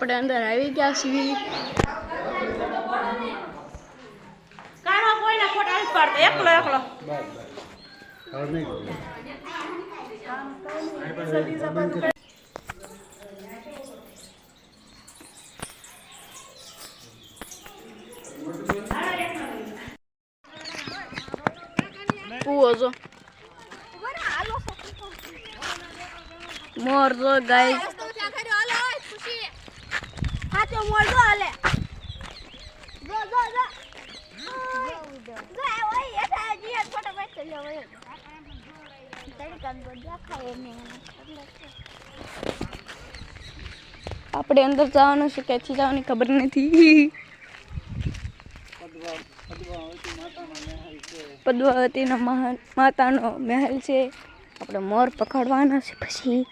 આપણે અંદર આવી ગયા છીએ. કાનો કોઈના ફોટા નથી પાડતો, એકલો એકલો. કૂવો જો મોર જો ગાય આપણે અંદર જવાનું છે, ક્યાંથી જવાની ખબર નથી. પદ્માવતીનો માતાનો મહેલ છે. આપણે મોર પકડવાના છે, પછી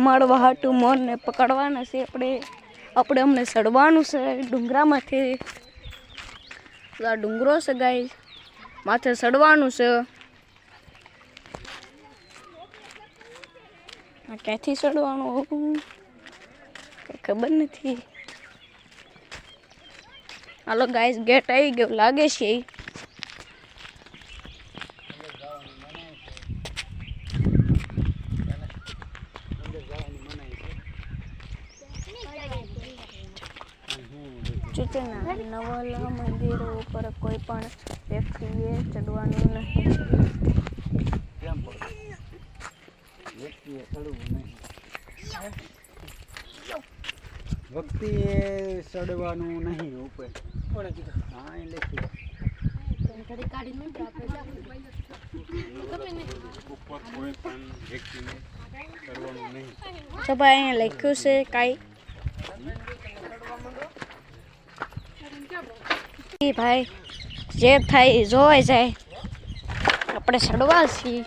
મળવા હાટું મોરને પકડવાના છે. આપણે અમને ચડવાનું છે ડુંગરામાંથી. આ ડુંગરો છે ગાય, માથે ચડવાનું છે. ક્યાંથી ચડવાનું ખબર નથી. હાલો ગાઈસ, ગેટ આવી ગયો લાગે છે. સૂચના: નવલા મંદિરો ઉપર કોઈ પણ વ્યક્તિએ ચડવાનું નહીં. વ્યક્તિએ ચડવાનું નહીં ઉપર. હા, એ લખી તો ભાઈ અહીંયા લખ્યું છે કાંઈ ભાઈ જે થાય એ જોવાઈ જાય. આપણે ચડવા છીએ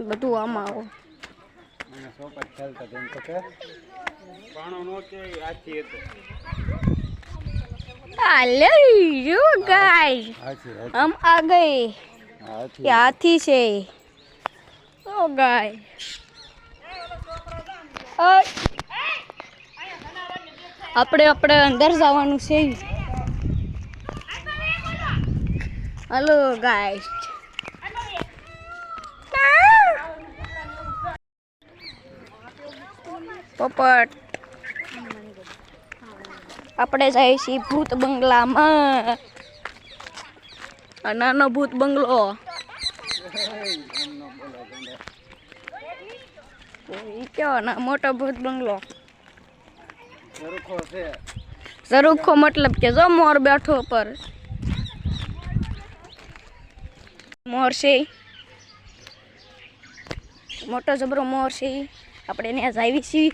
બધું આમાં આવો. हम आ गए. ये हाथी से. ओ गाय આપણે અંદર જવાનું છે. હલો ગાય, પોપટ. આપણે જઈએ છીએ ભૂત બંગલામાં. આ નાનો ભૂત બંગલો. કેવો ના મોટો ભૂત બંગલો. ઝરૂખો મતલબ કે જો મોર બેઠો પર. મોર છે, મોટો જબરો મોર છે. આપણે ત્યાં જાવી છીએ.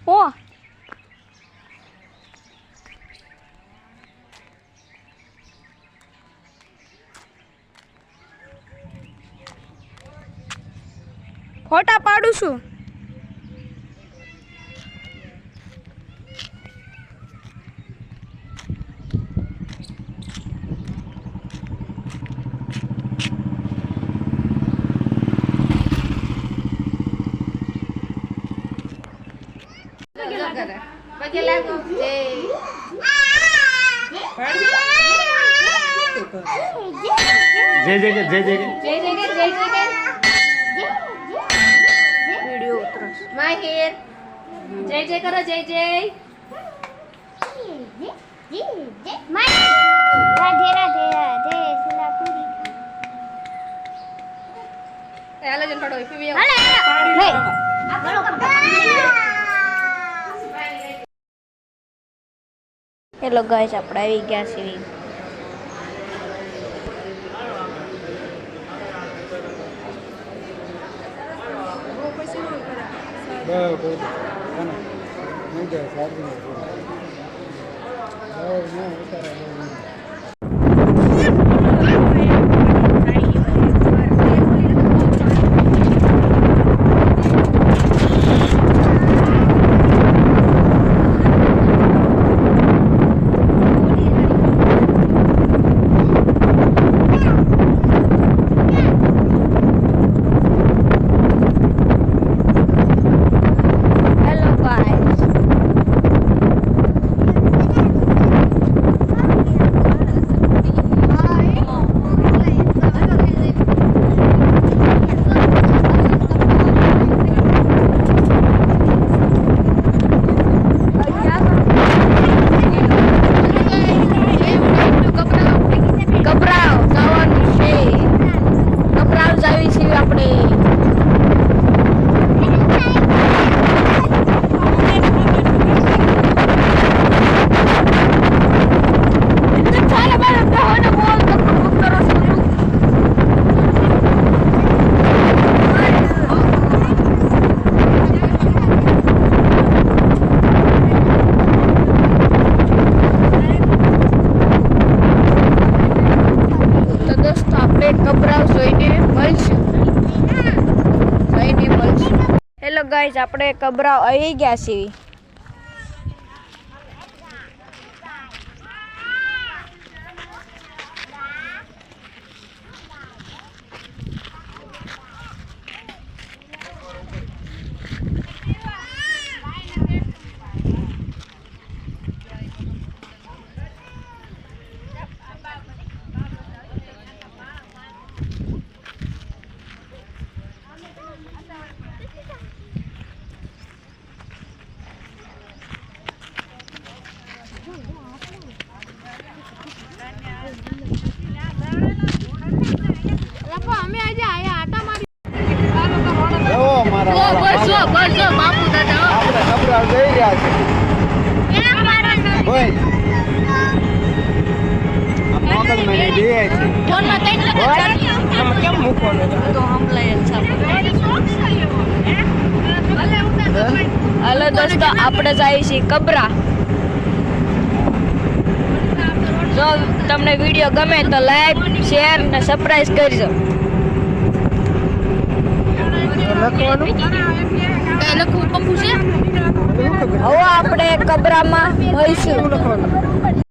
ઓ ફોટા પાડું છું. જય જય જય જય વિડિયો ઉતરસ. માહિર જય જય કરો, જય જય. રાધે રાધે રાધે સુલાપુરી. હાલો જન પાડો પીવી. હેલો ગાઈસ, આપણે આવી ગયા છીએ. ગાઈસ આપણે કબરા આવી ગયા છીએ. જો મારા વાળા બાપુ દાદા આપણે કપડા જઈ રહ્યા છે બોલ આ મોગલ મને દે છે કેમ મૂકવાનો તો હમલાય જ હાલો દોસ્તો આપણે જઈએ છીએ કબરા. જો તમને વિડીયો ગમે તો લાઈક શેર ને સબસ્ક્રાઇબ કરજો. હવે આપણે કબરામાં મળીશું.